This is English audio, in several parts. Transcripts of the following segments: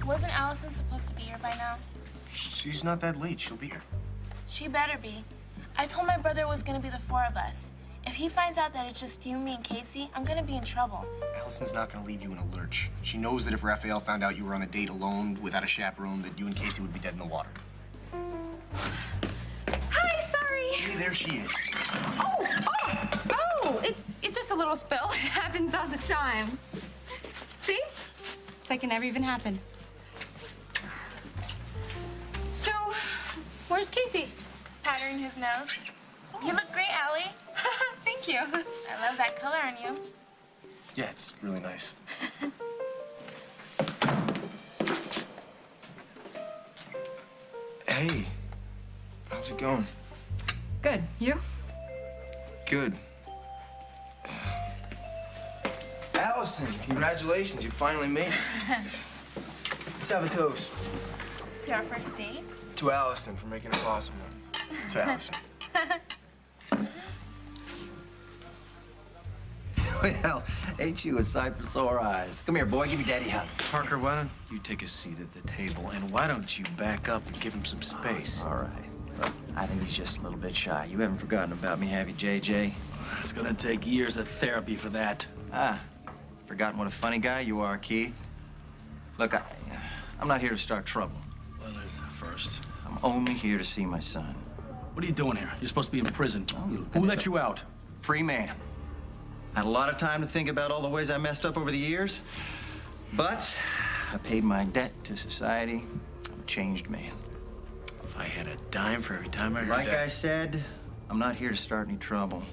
wasn't Allison supposed to be here by now? She's not that late. She'll be here. She better be. I told my brother it was gonna be the four of us. If he finds out that it's just you, me, and Casey, I'm gonna be in trouble. Allison's not gonna leave you in a lurch. She knows that if Raphael found out you were on a date alone without a chaperone, that you and Casey would be dead in the water. Hi, sorry. Hey, there she is. It's just a little spill. It happens all the time. See? It's like it never even happened. So, where's Casey? Powdering his nose. You look great, Allie. Thank you. I love that color on you. Yeah, it's really nice. Hey, how's it going? Good. You? Good. Allison, congratulations, you finally made it. Let's have a toast. To our first date? To Allison for making it possible. To Allison. Well, ain't you a sight for sore eyes? Come here, boy. Give your daddy a hug. Parker, why don't you take a seat at the table, and why don't you back up and give him some space? All right. Look, I think he's just a little bit shy. You haven't forgotten about me, have you, JJ? It's gonna take years of therapy for that. Forgotten what a funny guy you are, Keith. Look, I'm not here to start trouble. Well, there's the first. I'm only here to see my son. What are you doing here? You're supposed to be in prison. Who let you out? Free man. Had a lot of time to think about all the ways I messed up over the years, but I paid my debt to society. I'm a changed man. If I had a dime for every time I heard Like that. I said, I'm not here to start any trouble.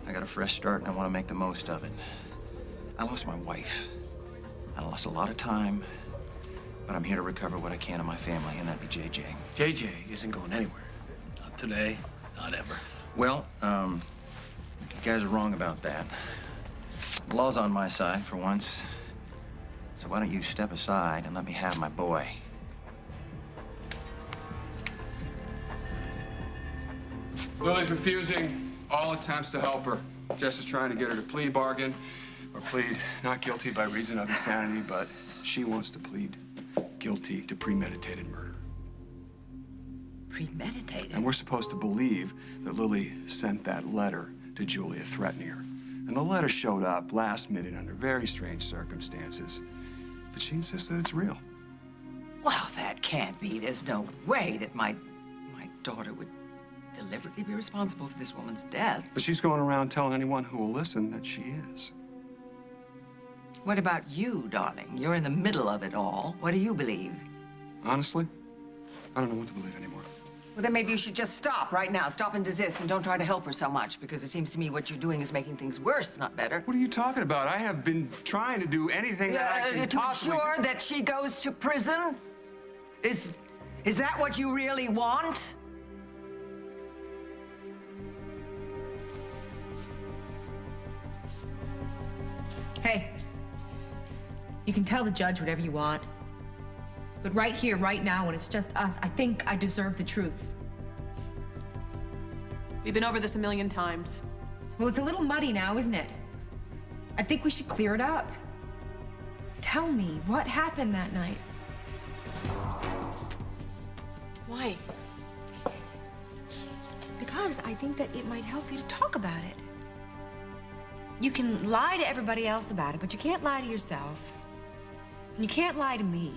I got a fresh start and I want to make the most of it. I lost my wife. I lost a lot of time, but I'm here to recover what I can of my family, and that'd be JJ. JJ isn't going anywhere. Not today, not ever. Well, you guys are wrong about that. The law's on my side for once. So why don't you step aside and let me have my boy? Lily's refusing all attempts to help her. Jess is trying to get her to plea bargain or plead not guilty by reason of insanity, but she wants to plead guilty to premeditated murder. Premeditated? And we're supposed to believe that Lily sent that letter to Julia threatening her. And the letter showed up last minute under very strange circumstances, but she insists that it's real. Well, that can't be. There's no way that my daughter would deliberately be responsible for this woman's death. But she's going around telling anyone who will listen that she is. What about you, darling? You're in the middle of it all. What do you believe? Honestly, I don't know what to believe anymore. Well, then maybe you should just stop right now. Stop and desist, and don't try to help her so much, because it seems to me what you're doing is making things worse, not better. What are you talking about? I have been trying to do anything that I can to possibly ensure do. that she goes to prison? Is that what you really want? Hey, you can tell the judge whatever you want. But right here, right now, when it's just us, I think I deserve the truth. We've been over this a million times. Well, it's a little muddy now, isn't it? I think we should clear it up. Tell me, what happened that night? Why? Because I think that it might help you to talk about it. You can lie to everybody else about it, but you can't lie to yourself. And you can't lie to me.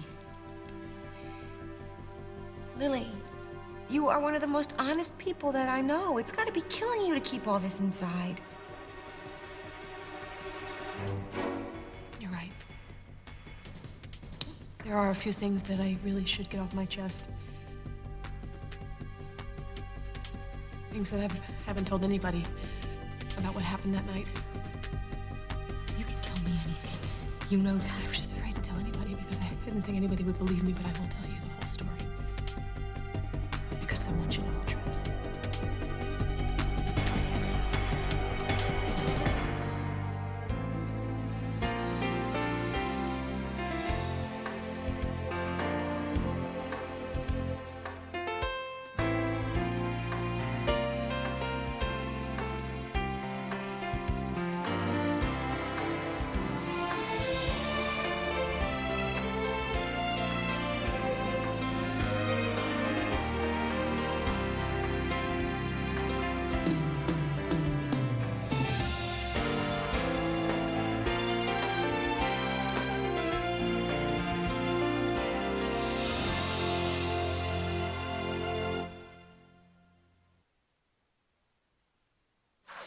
Lily, you are one of the most honest people that I know. It's got to be killing you to keep all this inside. You're right. There are a few things that I really should get off my chest. Things that I haven't told anybody about what happened that night. You can tell me anything. You know that. I was just afraid to tell anybody because I didn't think anybody would believe me, but I will tell you the whole story. Because someone should know the truth.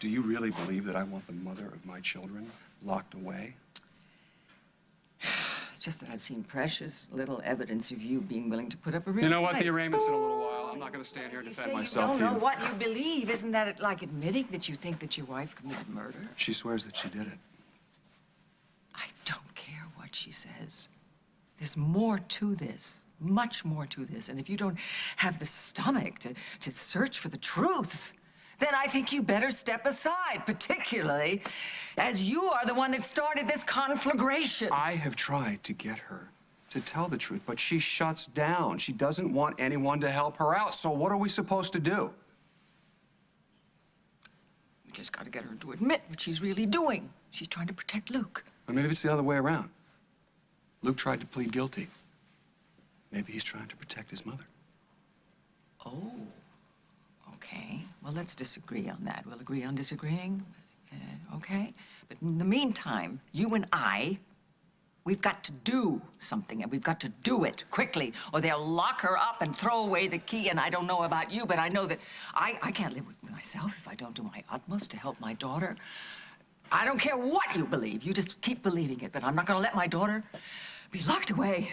Do you really believe that I want the mother of my children locked away? It's just that I've seen precious little evidence of you being willing to put up a real You know what? fight. The arraignment's in a little while. I'm not going to stand here and You defend say myself you to don't you. know what you believe. Isn't that like admitting that you think that your wife committed murder? She swears that she did it. I don't care what she says. There's more to this, much more to this. And if you don't have the stomach to search for the truth, then I think you better step aside, particularly as you are the one that started this conflagration. I have tried to get her to tell the truth, but she shuts down. She doesn't want anyone to help her out. So what are we supposed to do? We just got to get her to admit what she's really doing. She's trying to protect Luke. Or maybe it's the other way around. Luke tried to plead guilty. Maybe he's trying to protect his mother. Oh, okay. Well, let's disagree on that. We'll agree on disagreeing, okay? But in the meantime, you and I, we've got to do something, and we've got to do it quickly, or they'll lock her up and throw away the key. And I don't know about you, but I know that I can't live with myself if I don't do my utmost to help my daughter. I don't care what you believe. You just keep believing it, but I'm not going to let my daughter be locked away,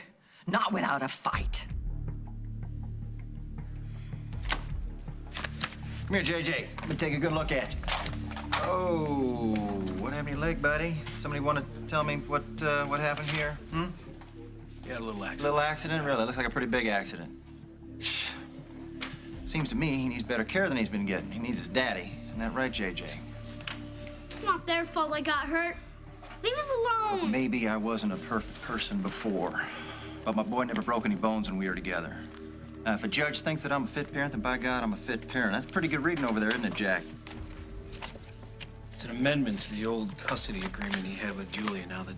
not without a fight. Come here, JJ. Let me take a good look at you. Oh, what happened to your leg, buddy? Somebody want to tell me what happened here? Hmm? Yeah, a little accident. Little accident? Really? Looks like a pretty big accident. Seems to me he needs better care than he's been getting. He needs his daddy. Isn't that right, JJ? It's not their fault I got hurt. Leave us alone. Well, maybe I wasn't a perfect person before, but my boy never broke any bones when we were together. Now, if a judge thinks that I'm a fit parent, then by God, I'm a fit parent. That's pretty good reading over there, isn't it, Jack? It's an amendment to the old custody agreement he had with Julia. Now that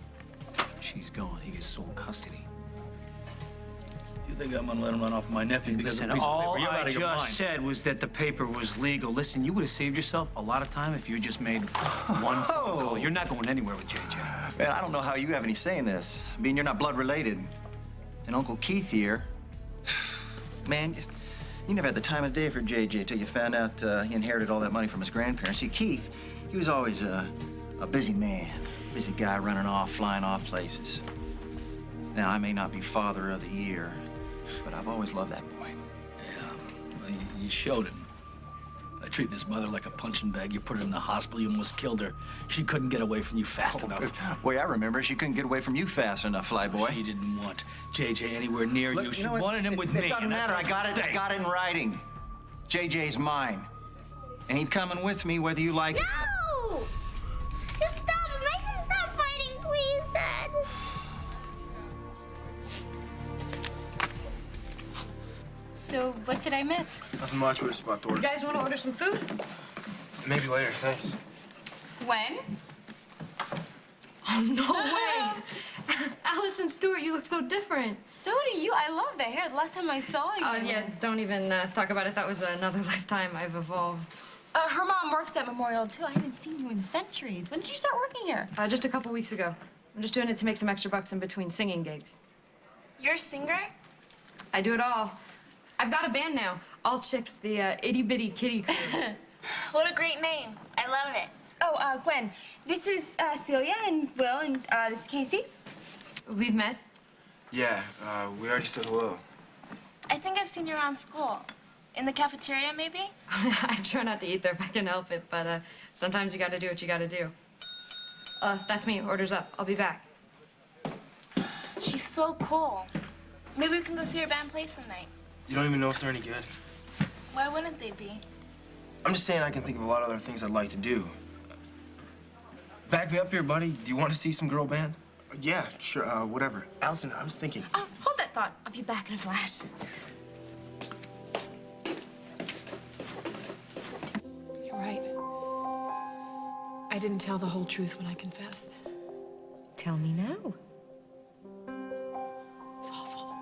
she's gone, he gets sole custody. You think I'm gonna let him run off my nephew because Listen, of a piece of all paper? You're out I of your just mind. said was that the paper was legal. Listen, you would have saved yourself a lot of time if you just made one phone call. You're not going anywhere with JJ. Man, I don't know how you have any say in this. I mean, you're not blood related. And Uncle Keith here, man, you never had the time of day for JJ till you found out he inherited all that money from his grandparents. See, Keith, he was always a busy man, busy guy running off, flying off places. Now, I may not be father of the year, but I've always loved that boy. Yeah, well, you showed him. By treating his mother like a punching bag, you put her in the hospital, you almost killed her. She couldn't get away from you fast enough. Boy, I remember she couldn't get away from you fast enough, flyboy. She didn't want JJ anywhere near Look, you. She know what? wanted him with me. It doesn't and that's matter. I what got I'm it. I saying. got it in writing. JJ's mine, and he's coming with me whether you like it. No! Just stop it. Make them stop fighting, please, Dad. So, what did I miss? Nothing much. We're just about to order. You guys want to order some food? Maybe later. Thanks. When? Oh, no way. Allison Stewart, you look so different. So do you. I love the hair. The last time I saw you. Oh, yeah, don't even talk about it. That was another lifetime. I've evolved. Her mom works at Memorial, too. I haven't seen you in centuries. When did you start working here? Just a couple weeks ago. I'm just doing it to make some extra bucks in between singing gigs. You're a singer? I do it all. I've got a band now. All chicks, the Itty Bitty Kitty Crew. What a great name. I love it. Oh, Gwen, this is Celia and Will, and this is Casey. We've met. Yeah, we already said hello. I think I've seen you around school. In the cafeteria, maybe? I try not to eat there if I can help it, but sometimes you gotta do what you gotta do. That's me. Order's up. I'll be back. She's so cool. Maybe we can go see her band play some night. You don't even know if they're any good. Why wouldn't they be? I'm just saying I can think of a lot of other things I'd like to do. Back me up here, buddy. Do you want to see some girl band? Yeah, sure, whatever. Allison, I was thinking. Oh, hold that thought. I'll be back in a flash. You're right. I didn't tell the whole truth when I confessed. Tell me now. It's awful.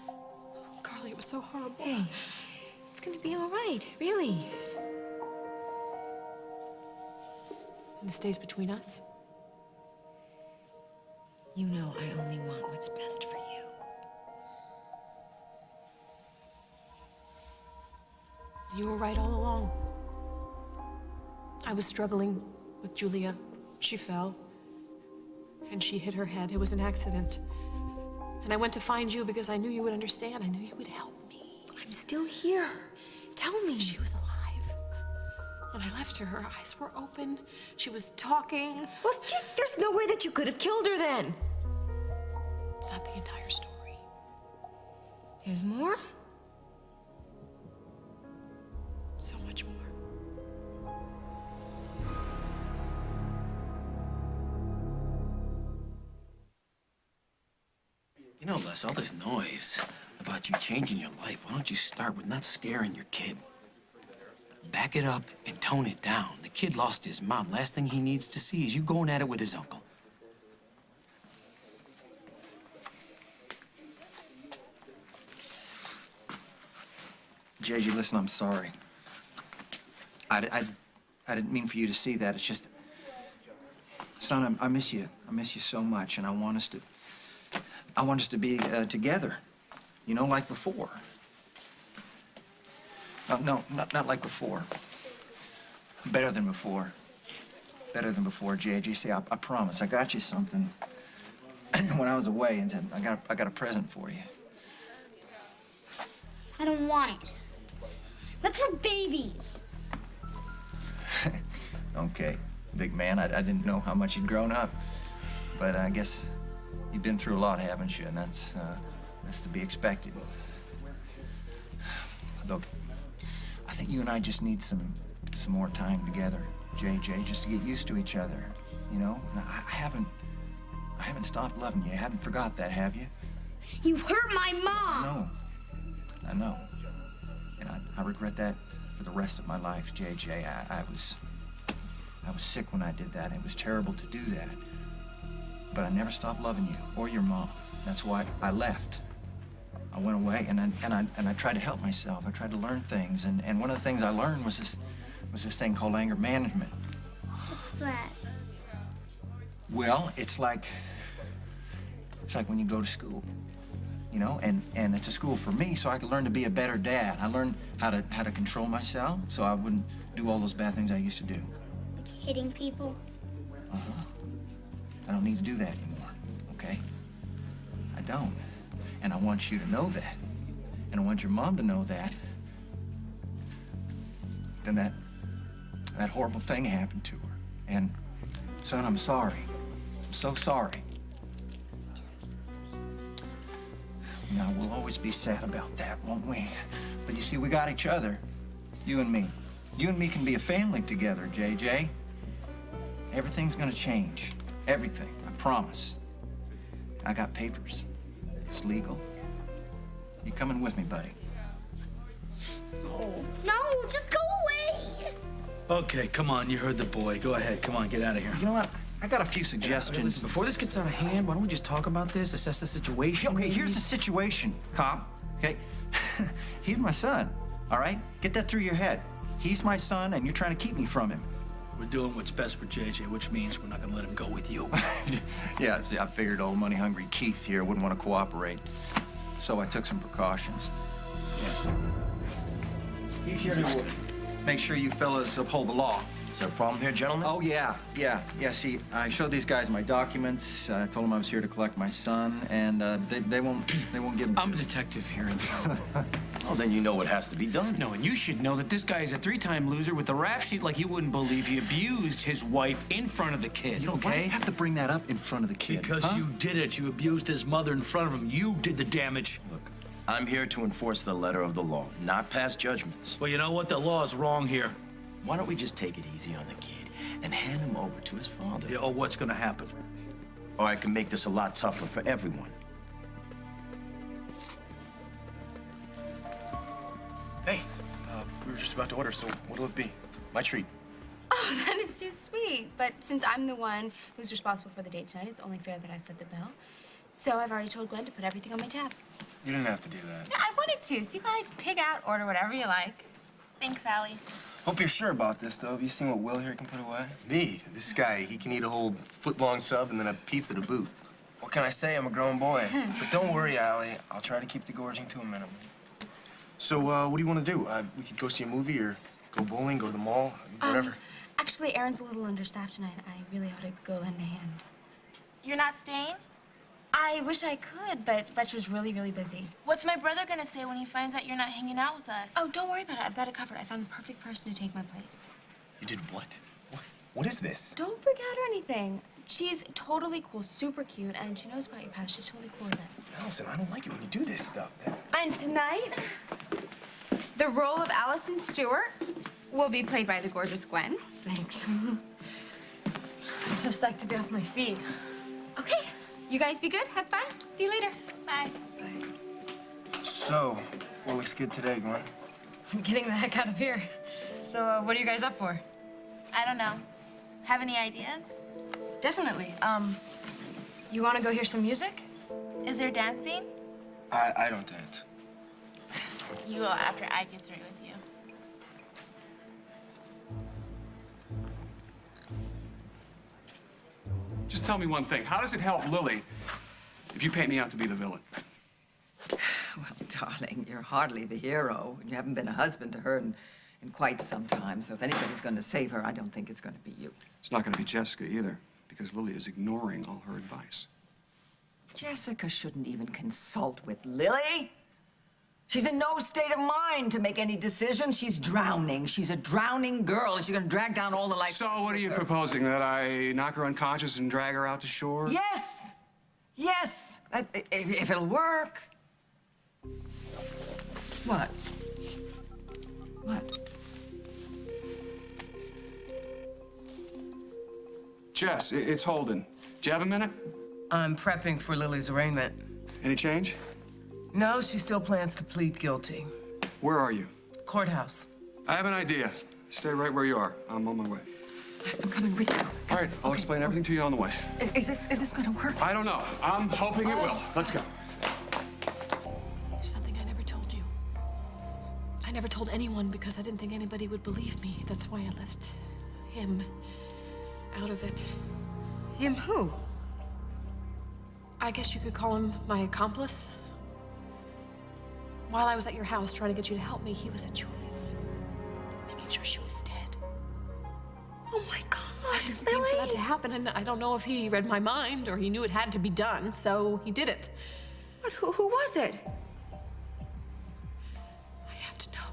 Oh, Carly, it was so horrible. Hey, it's gonna be all right, really. And it stays between us. You know I only want what's best for you. You were right all along. I was struggling with Julia. She fell, and she hit her head. It was an accident. And I went to find you because I knew you would understand. I knew you would help me. I'm still here. Tell me. She was alive. When I left her, her eyes were open. She was talking. Well, there's no way that you could have killed her then. It's not the entire story. There's more? So much more. You know, Les, all this noise about you changing your life, why don't you start with not scaring your kid? Back it up and tone it down. The kid lost his mom. Last thing he needs to see is you going at it with his uncle. JJ, listen, I'm sorry. I didn't mean for you to see that. It's just, son, I miss you. I miss you so much, and I want us to be together, you know, like before. No, not like before. Better than before. Better than before, JJ. See, I promise. I got you something when I was away, and I got a present for you. I don't want it. That's for babies. Okay, big man. I didn't know how much you'd grown up, but I guess you've been through a lot, haven't you? And that's to be expected. Look, I think you and I just need some more time together, JJ, just to get used to each other. You know, and I haven't stopped loving you. I haven't forgot that, have you? You hurt my mom. I know. And I regret that for the rest of my life, JJ. I was sick when I did that. It was terrible to do that. But I never stopped loving you or your mom. That's why I left. I went away and I tried to help myself. I tried to learn things, and one of the things I learned was this thing called anger management. What's that? Well, it's like when you go to school, you know, and it's a school for me, so I could learn to be a better dad. I learned how to control myself, so I wouldn't do all those bad things I used to do. Like hitting people? Uh-huh. I don't need to do that anymore, okay? I don't. And I want you to know that. And I want your mom to know that. Then that horrible thing happened to her. And, son, I'm sorry. I'm so sorry. Now, we'll always be sad about that, won't we? But you see, we got each other. You and me. You and me can be a family together, JJ. Everything's gonna change. Everything. I promise. I got papers. It's legal. You coming with me, buddy? No, just go away. Okay, come on. You heard the boy. Go ahead. Come on, get out of here. You know what? I got a few suggestions. Listen, before this gets out of hand, why don't we just talk about this, assess the situation? Okay, here's the situation, cop. Okay? He's my son, all right? Get that through your head. He's my son, and you're trying to keep me from him. We're doing what's best for JJ, which means we're not gonna let him go with you. Yeah, see, I figured old money-hungry Keith here wouldn't want to cooperate. So I took some precautions. Yeah. He's here to make sure you fellas uphold the law. Is there a problem here, gentlemen? Oh, yeah. See, I showed these guys my documents. I told them I was here to collect my son, and they won't give them to I'm a me. detective here in town. Well, then you know what has to be done. No, and you should know that this guy is a 3-time loser with a rap sheet like you wouldn't believe. He abused his wife in front of the kid, You know, why do you have to bring that up in front of the kid? Because huh? you did it. You abused his mother in front of him. You did the damage. Look, I'm here to enforce the letter of the law, not pass judgments. Well, you know what? The law is wrong here. Why don't we just take it easy on the kid and hand him over to his father? Yeah, oh, what's gonna happen? Or I can make this a lot tougher for everyone. Hey, we were just about to order, so what'll it be? My treat. Oh, that is too sweet. But since I'm the one who's responsible for the date tonight, it's only fair that I foot the bill. So I've already told Glenn to put everything on my tab. You didn't have to do that. Yeah, I wanted to. So you guys pick out, order whatever you like. Thanks, Allie. Hope you're sure about this, though. Have you seen what Will here can put away? Me? This guy, he can eat a whole foot-long sub and then a pizza to boot. What can I say? I'm a grown boy. But don't worry, Allie. I'll try to keep the gorging to a minimum. So, what do you want to do? We could go see a movie or go bowling, go to the mall, whatever. Actually, Aaron's a little understaffed tonight. I really ought to go lend a hand. You're not staying? I wish I could, but Retro's really, really busy. What's my brother gonna say when he finds out you're not hanging out with us? Oh, don't worry about it. I've got it covered. I found the perfect person to take my place. You did what? What is this? Don't freak out or anything. She's totally cool, super cute, and she knows about your past. She's totally cool with it. Allison, I don't like it when you do this stuff. And tonight, the role of Allison Stewart will be played by the gorgeous Gwen. Thanks. I'm so psyched to be off my feet. Okay, you guys be good, have fun. See you later. Bye. So, what looks good today, Gwen? I'm getting the heck out of here. So, what are you guys up for? I don't know. Have any ideas? Definitely. You want to go hear some music? Is there dancing? I don't dance. You will after I get through with you. Just tell me one thing. How does it help Lily if you paint me out to be the villain? Well, darling, you're hardly the hero. You haven't been a husband to her in quite some time. So if anybody's going to save her, I don't think it's going to be you. It's not going to be Jessica either, because Lily is ignoring all her advice. Jessica shouldn't even consult with Lily. She's in no state of mind to make any decisions. She's drowning. She's a drowning girl, and she's going to drag down all the life. So what are you proposing, that I knock her unconscious and drag her out to shore? Yes! Yes! If it'll work. What? What? Jess, it's Holden. Do you have a minute? I'm prepping for Lily's arraignment. Any change? No, she still plans to plead guilty. Where are you? Courthouse. I have an idea. Stay right where you are. I'm on my way. I'm coming with you. All right, I'll explain everything to you on the way. Is this going to work? I don't know. I'm hoping it will. Let's go. There's something I never told you. I never told anyone because I didn't think anybody would believe me. That's why I left him out of it. Him who? I guess you could call him my accomplice. While I was at your house trying to get you to help me, he was at Julia's, making sure she was dead. Oh my God, I didn't mean for that to happen, and I don't know if he read my mind or he knew it had to be done, so he did it. But who was it? I have to know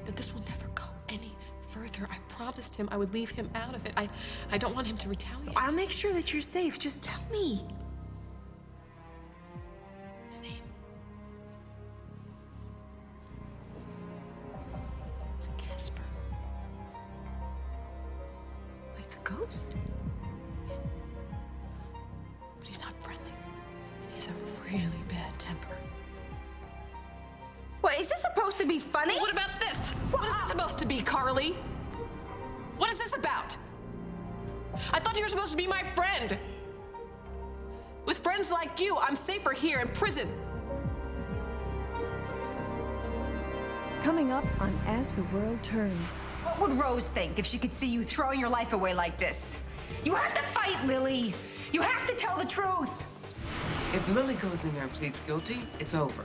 that this will never go any further. I promised him I would leave him out of it. I don't want him to retaliate. I'll make sure that you're safe. Just tell me. His name is Casper. Like the ghost? But he's not friendly. And he has a really bad temper. What, is this supposed to be funny? Well, what about this? What is this supposed to be, Carly? What is this about? I thought you were supposed to be my friend. With friends like you, I'm safer here in prison. Coming up on As the World Turns. What would Rose think if she could see you throwing your life away like this? You have to fight, Lily. You have to tell the truth. If Lily goes in there and pleads guilty, it's over.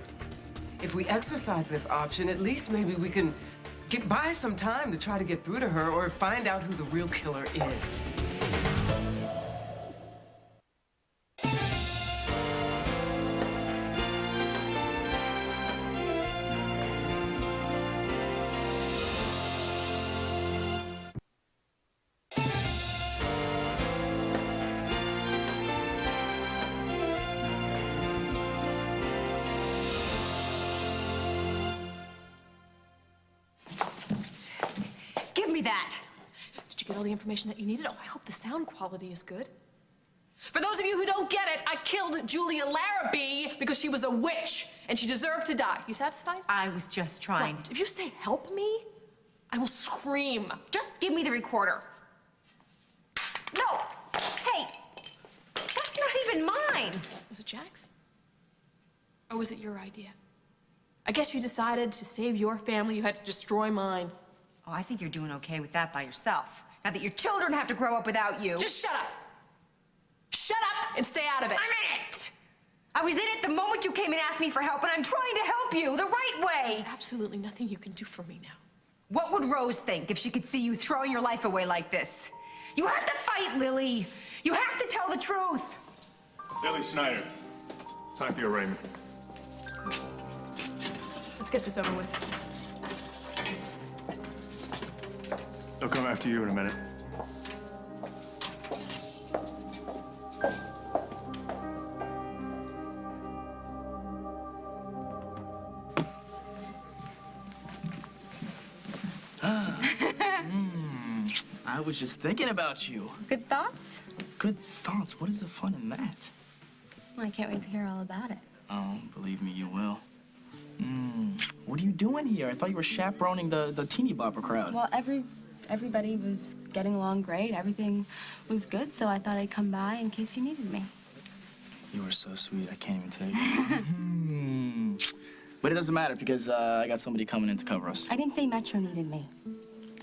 If we exercise this option, at least maybe we can buy some time to try to get through to her or find out who the real killer is. Give me that. Did you get all the information that you needed? Oh, I hope the sound quality is good. For those of you who don't get it, I killed Julia Larrabee because she was a witch and she deserved to die. You satisfied? I was just trying. What? If you say help me, I will scream. Just give me the recorder. No! Hey! That's not even mine! Was it Jack's? Or was it your idea? I guess you decided to save your family, you had to destroy mine. Oh, I think you're doing okay with that by yourself. Now that your children have to grow up without you. Just shut up! Shut up and stay out of it! I'm in it! I was in it the moment you came and asked me for help, and I'm trying to help you the right way! There's absolutely nothing you can do for me now. What would Rose think if she could see you throwing your life away like this? You have to fight, Lily. You have to tell the truth. Lily Snyder, time for your arraignment. Let's get this over with. They'll come after you in a minute. I was just thinking about you. Good thoughts? Good thoughts? What is the fun in that? Well, I can't wait to hear all about it. Oh, believe me, you will. What are you doing here? I thought you were chaperoning the teeny bopper crowd. Well, everybody was getting along great. Everything was good, so I thought I'd come by in case you needed me. You were so sweet, I can't even tell you. But it doesn't matter because I got somebody coming in to cover us. I didn't say Metro needed me.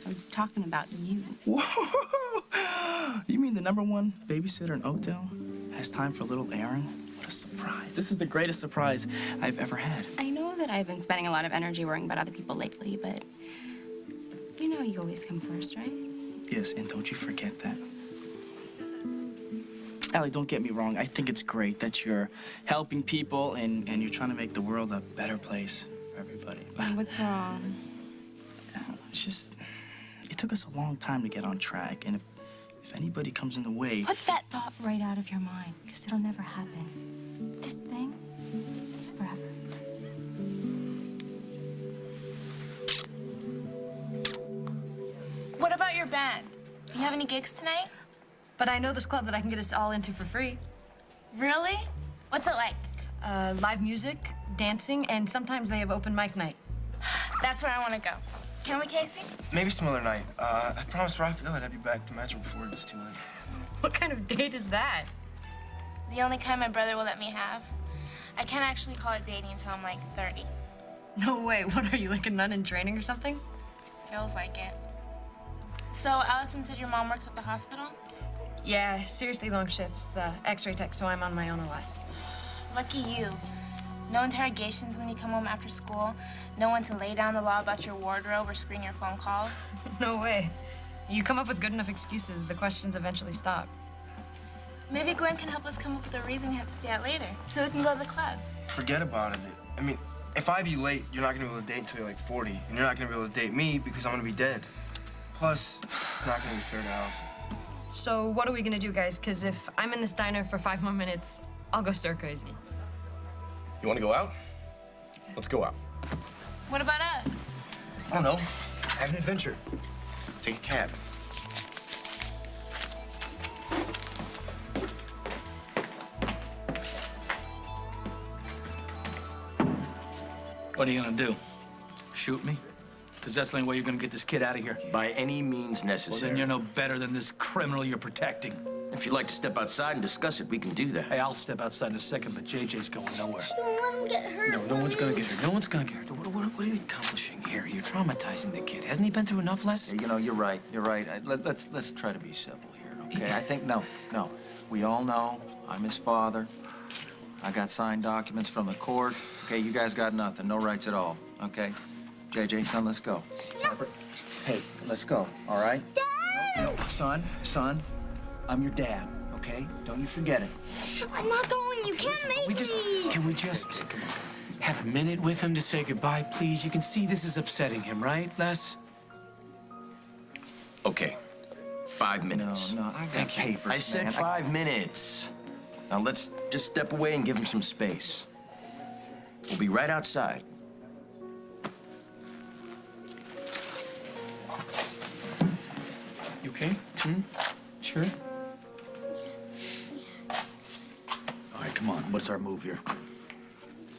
I was talking about you. Whoa! You mean the #1 babysitter in Oakdale has time for a little Aaron? What a surprise. This is the greatest surprise I've ever had. I know that I've been spending a lot of energy worrying about other people lately, but you know you always come first, right? Yes, and don't you forget that. Allie, don't get me wrong. I think it's great that you're helping people and you're trying to make the world a better place for everybody. What's wrong? It's just, it took us a long time to get on track, and if anybody comes in the way... Put that thought right out of your mind, because it'll never happen. This thing is forever. What about your band? Do you have any gigs tonight? But I know this club that I can get us all into for free. Really? What's it like? Live music, dancing, and sometimes they have open mic night. That's where I want to go. Can we, Casey? Maybe some other night. I promised Raphael I'd have you back to Metro before it gets too late. What kind of date is that? The only kind my brother will let me have. I can't actually call it dating until I'm like 30. No way. What are you, like a nun in training or something? Feels like it. So Allison said your mom works at the hospital? Yeah, seriously long shifts. X-ray tech, so I'm on my own a lot. Lucky you. No interrogations when you come home after school. No one to lay down the law about your wardrobe or screen your phone calls. No way. You come up with good enough excuses, the questions eventually stop. Maybe Gwen can help us come up with a reason we have to stay out later, so we can go to the club. Forget about it. I mean, if I have you late, you're not gonna be able to date until you're like 40, and you're not gonna be able to date me because I'm gonna be dead. Plus, it's not gonna be fair to Allison. So what are we gonna do, guys? Because if I'm in this diner for 5 more minutes, I'll go stir crazy. You want to go out? Let's go out. What about us? I don't know. Have an adventure. Take a cab. What are you gonna do? Shoot me? Because that's the only way you're gonna get this kid out of here. By any means necessary. Well, then you're no better than this criminal you're protecting. If you'd like to step outside and discuss it, we can do that. Hey, I'll step outside in a second, but JJ's going nowhere. She won't let him get hurt. No, no one's gonna get hurt. No one's gonna get hurt. What are you accomplishing here? You're traumatizing the kid. Hasn't he been through enough lessons? Yeah, you know, you're right. You're right. Let's try to be civil here, okay? I think, no. We all know I'm his father. I got signed documents from the court. Okay, you guys got nothing. No rights at all, okay? JJ, son, let's go. No. Hey, let's go, all right? Dad! No, son, I'm your dad, okay? Don't you forget it. I'm not going. You can't make me. Can we just have a minute with him to say goodbye, please? You can see this is upsetting him, right, Les? Okay. 5 minutes. No, I got papers, I said man. 5 minutes. Now let's just step away and give him some space. We'll be right outside. You okay? Sure. All right, come on. What's our move here?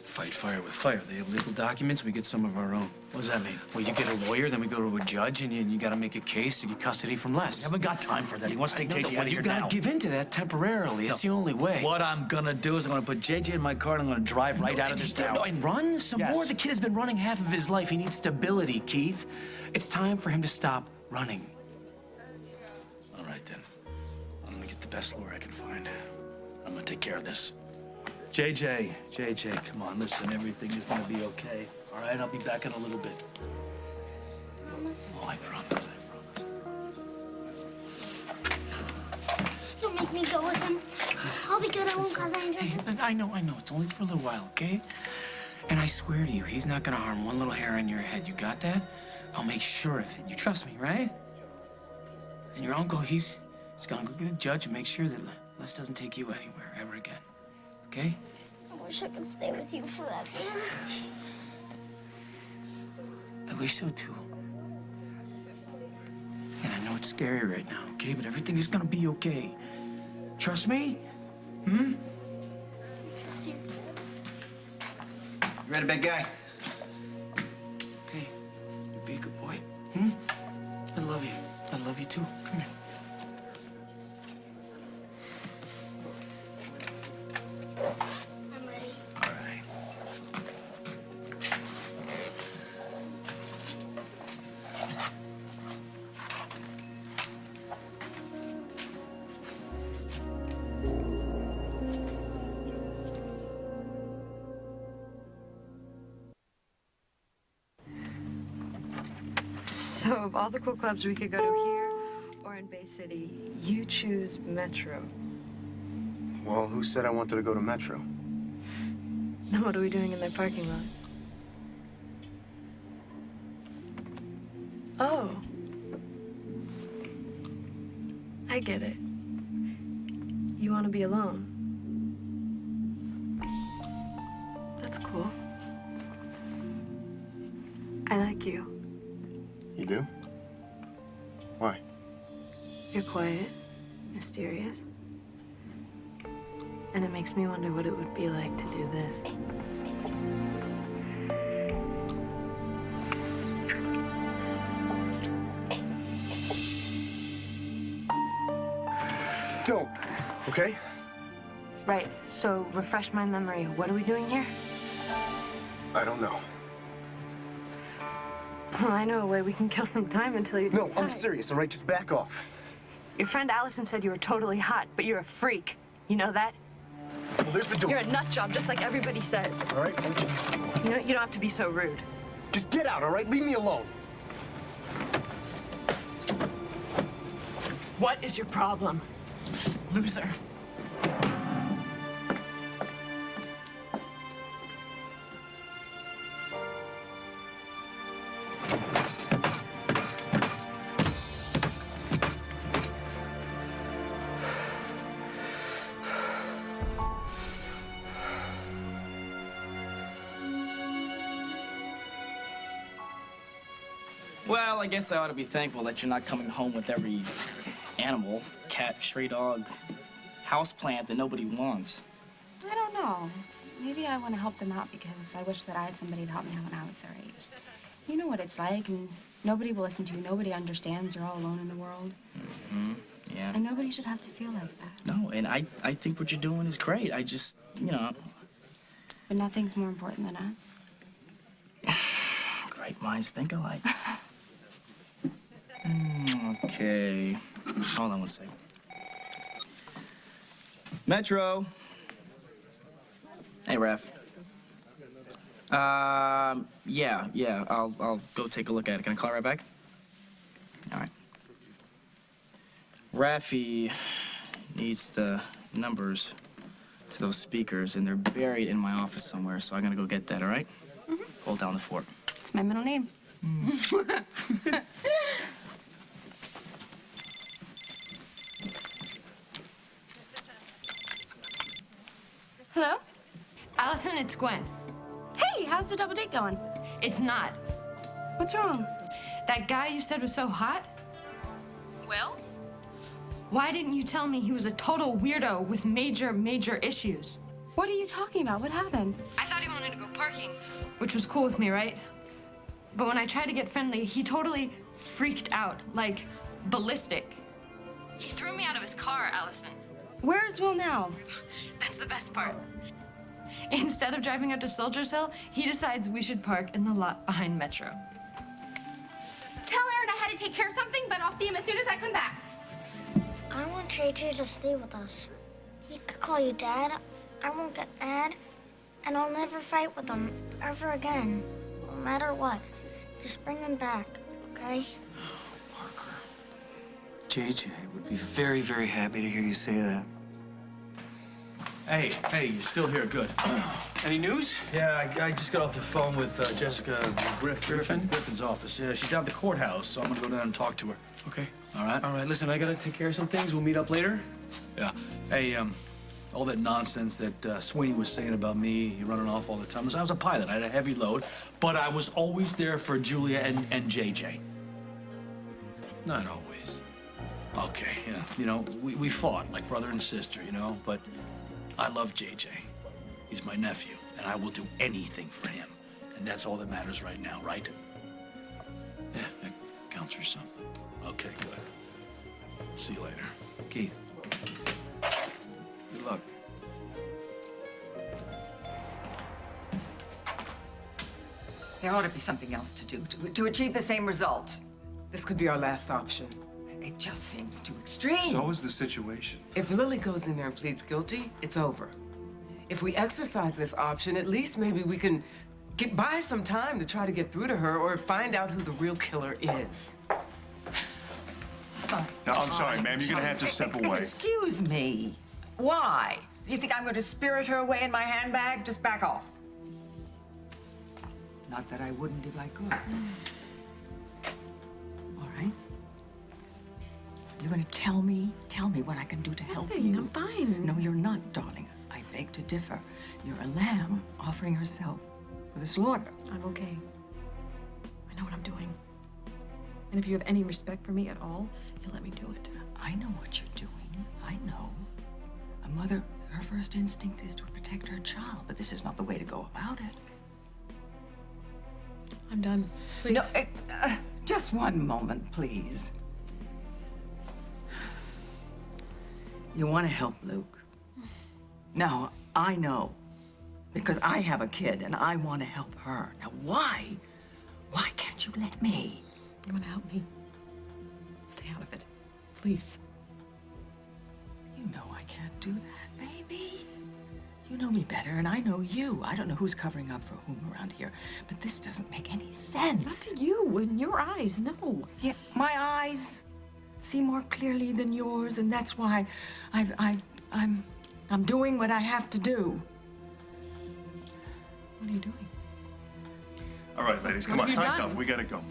Fight fire with fire. They have legal documents, we get some of our own. What does that mean? Well, you get a lawyer, then we go to a judge, and you gotta make a case to get custody from Les. We haven't got time for that. He wants to take JJ out of here You gotta now. give in to that temporarily. It's the only way. What I'm gonna do is I'm gonna put JJ in my car and I'm gonna drive right out of this town. No, and run some Yes. more. The kid has been running half of his life. He needs stability, Keith. It's time for him to stop running. All right, then. I'm gonna get the best lawyer I can find. I'm gonna take care of this. JJ, come on, listen, everything is gonna be okay. All right, I'll be back in a little bit. Mama, promise? Oh, I promise. Don't make me go with him. I'll be good. I won't cause any trouble. I know. It's only for a little while, okay? And I swear to you, he's not gonna harm one little hair on your head. You got that? I'll make sure of it. You trust me, right? And your uncle, he's gonna go get a judge and make sure that Les doesn't take you anywhere ever again. Okay? I wish I could stay with you forever. I wish so too. And I know it's scary right now, okay? But everything is gonna be okay. Trust me? Hmm? Trust you. You ready, big guy? Okay. You be a good boy. Hmm? I love you. I love you too. Come here. I'm ready. All right. So, of all the cool clubs we could go to here or in Bay City, you choose Metro. Well, who said I wanted to go to Metro? Then what are we doing in their parking lot? Oh. I get it. You want to be alone. That's cool. I like you. You do? Why? You're quiet, mysterious. And it makes me wonder what it would be like to do this. Don't, okay? Right, so refresh my memory. What are we doing here? I don't know. Well, I know a way we can kill some time until you decide. No, I'm serious, all right? Just back off. Your friend Allison said you were totally hot, but you're a freak. You know that? Well, there's the door. You're a nut job, just like everybody says. All right? You know, you don't have to be so rude. Just get out, all right? Leave me alone. What is your problem, loser? Well, I guess I ought to be thankful that you're not coming home with every animal, cat, stray dog, house plant that nobody wants. I don't know. Maybe I want to help them out because I wish that I had somebody to help me out when I was their age. You know what it's like, and nobody will listen to you. Nobody understands. You're all alone in the world. Mm-hmm. Yeah. And nobody should have to feel like that. No, and I think what you're doing is great. I just, you know. But nothing's more important than us. Great minds think alike. Okay. Hold on one second. Metro. Hey, Ref. Yeah. I'll go take a look at it. Can I call right back? All right. Raffy needs the numbers to those speakers, and they're buried in my office somewhere, so I'm gonna go get that, all right? Mm-hmm. Hold down the fort. It's my middle name. Hello? Allison, it's Gwen. Hey, how's the double date going? It's not. What's wrong? That guy you said was so hot? Will? Why didn't you tell me he was a total weirdo with major issues? What are you talking about? What happened? I thought he wanted to go parking, which was cool with me, right? But when I tried to get friendly, he totally freaked out, like ballistic. He threw me out of his car, Allison. Where's Will now? That's the best part. Instead of driving out to Soldiers Hill, he decides we should park in the lot behind Metro. Tell Aaron I had to take care of something, but I'll see him as soon as I come back. I want JJ to stay with us. He could call you Dad. I won't get mad. And I'll never fight with him ever again, no matter what. Just bring him back, okay? JJ would be very, very happy to hear you say that. Hey, you're still here. Good. Any news? Yeah, I just got off the phone with Jessica Griffin's office. Yeah, she's down at the courthouse, so I'm gonna go down and talk to her. Okay. All right? All right, listen, I gotta take care of some things. We'll meet up later. Yeah. Hey, all that nonsense that Sweeney was saying about me running off all the time. Listen, I was a pilot. I had a heavy load, but I was always there for Julia and JJ. Not always. Okay, yeah. You know, we fought like brother and sister, you know, but I love JJ. He's my nephew, and I will do anything for him. And that's all that matters right now, right? Yeah, that counts for something. Okay, good. See you later. Keith. Good luck. There ought to be something else to do to achieve the same result. This could be our last option. It just seems too extreme. So is the situation. If Lily goes in there and pleads guilty, it's over. If we exercise this option, at least maybe we can buy some time to try to get through to her or find out who the real killer is. No, I'm sorry, ma'am. You're gonna have to step away. Excuse me. Why? You think I'm going to spirit her away in my handbag? Just back off. Not that I wouldn't if I could. All right. You're going to tell me what I can do to help you. I'm fine. No, you're not, darling. I beg to differ. You're a lamb offering herself for the slaughter. I'm okay. I know what I'm doing. And if you have any respect for me at all, you'll let me do it. I know what you're doing. I know. A mother, her first instinct is to protect her child, but this is not the way to go about it. I'm done. Please. No, just one moment, please. You want to help Luke. Now, I know, because I have a kid and I want to help her. Now, why can't you let me? You want to help me? Stay out of it, please. You know I can't do that, baby. You know me better, and I know you. I don't know who's covering up for whom around here, but this doesn't make any sense. Not to you, in your eyes, no. Yeah, my eyes see more clearly than yours, and that's why I'm doing what I have to do. What are you doing? All right, ladies, come on. Time's up. We gotta go.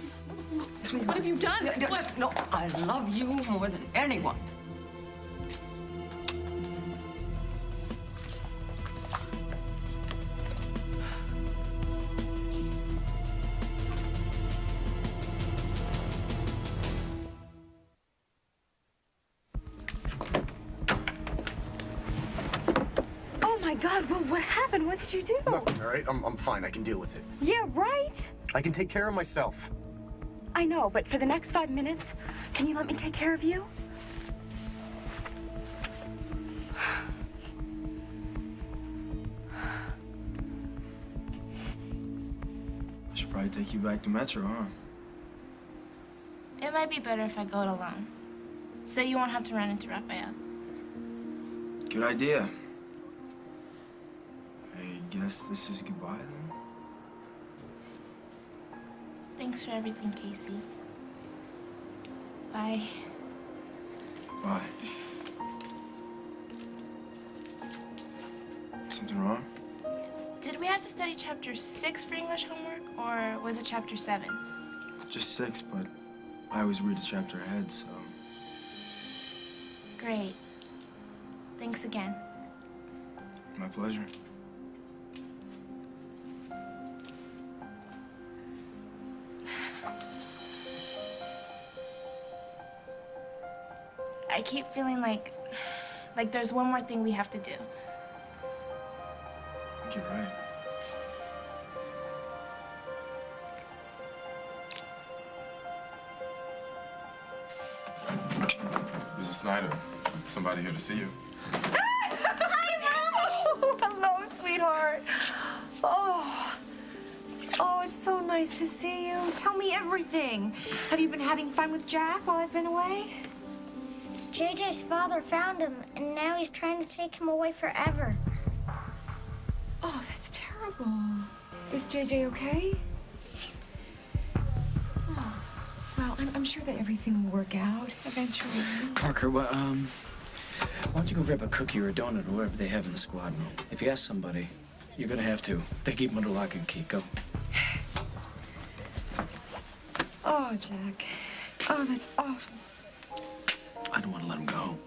What have you done? No, I love you more than anyone. Oh my God, what happened? What did you do? Nothing, all right? I'm fine. I can deal with it. Yeah, right? I can take care of myself. I know, but for the next 5 minutes, can you let me take care of you? I should probably take you back to Metro, huh? It might be better if I go it alone. So you won't have to run into Raphael. Good idea. I guess this is goodbye, then. Thanks for everything, Casey. Bye. Bye. Something wrong? Did we have to study chapter 6 for English homework, or was it chapter 7? Just 6, but I always read a chapter ahead, so... Great. Thanks again. My pleasure. I keep feeling like there's one more thing we have to do. I think you're right. Mrs. Snyder, somebody here to see you. Oh, hello, sweetheart. Oh, it's so nice to see you. Tell me everything. Have you been having fun with Jack while I've been away? JJ's father found him, and now he's trying to take him away forever. Oh, that's terrible. Is JJ okay? Oh, Well, I'm sure that everything will work out eventually. Parker, well, why don't you go grab a cookie or a donut or whatever they have in the squad room? If you ask somebody, you're gonna have to. They keep them under lock and key. Go. Oh, Jack. Oh, that's awful. I don't want to let him go.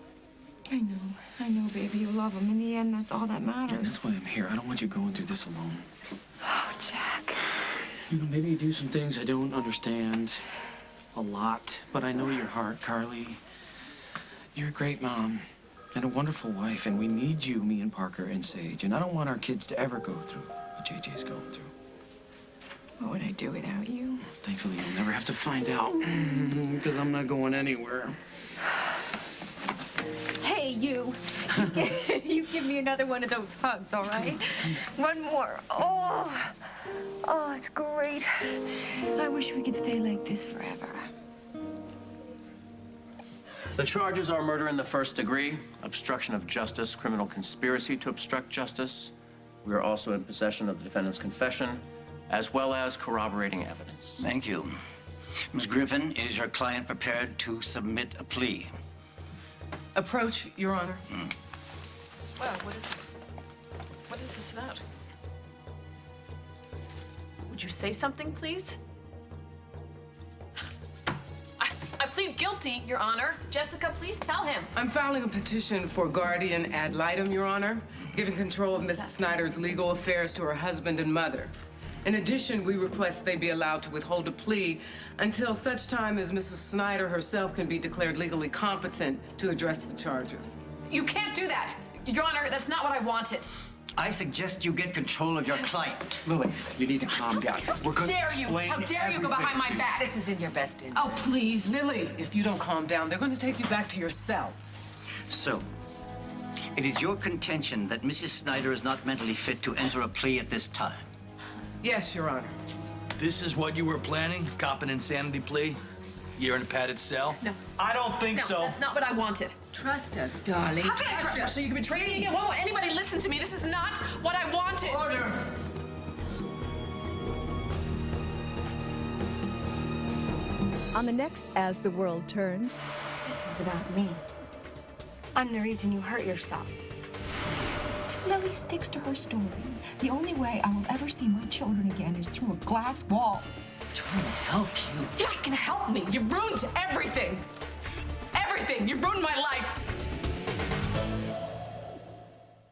I know, baby. You love him. In the end, that's all that matters. And that's why I'm here. I don't want you going through this alone. Oh, Jack. You know, maybe you do some things I don't understand a lot, but I know your heart, Carly. You're a great mom and a wonderful wife, and we need you, me and Parker and Sage. And I don't want our kids to ever go through what JJ's going through. What would I do without you? Thankfully, you'll never have to find out, because I'm not going anywhere. Hey, you. You give me another one of those hugs, all right? One more. Oh, it's great. I wish we could stay like this forever. The charges are murder in the first degree, obstruction of justice, criminal conspiracy to obstruct justice. We are also in possession of the defendant's confession, as well as corroborating evidence. Thank you. Ms. Griffin, is your client prepared to submit a plea? Approach, Your Honor. Well, what is this? What is this about? Would you say something, please? I plead guilty, Your Honor. Jessica, please tell him. I'm filing a petition for guardian ad litem, Your Honor, giving control of Mrs. Snyder's legal affairs to her husband and mother. In addition, we request they be allowed to withhold a plea until such time as Mrs. Snyder herself can be declared legally competent to address the charges. You can't do that. Your Honor, that's not what I wanted. I suggest you get control of your client. Lily, you need to calm down. We're going to explain How dare you go behind my back? This is in your best interest. Oh, please. Lily, if you don't calm down, they're going to take you back to your cell. So, it is your contention that Mrs. Snyder is not mentally fit to enter a plea at this time? Yes, Your Honor. This is what you were planning? Cop an insanity plea? Year in a padded cell? No. I don't think No, so. that's not what I wanted. Trust us, darling. How can I trust us? So you can betray me again? Won't anybody listen to me? This is not what I wanted. Order! On the next As the World Turns. This is about me. I'm the reason you hurt yourself. If Lily sticks to her story, the only way I will ever see my children again is through a glass wall. I'm trying to help you. You're not gonna help me. You ruined everything. Everything. You ruined my life.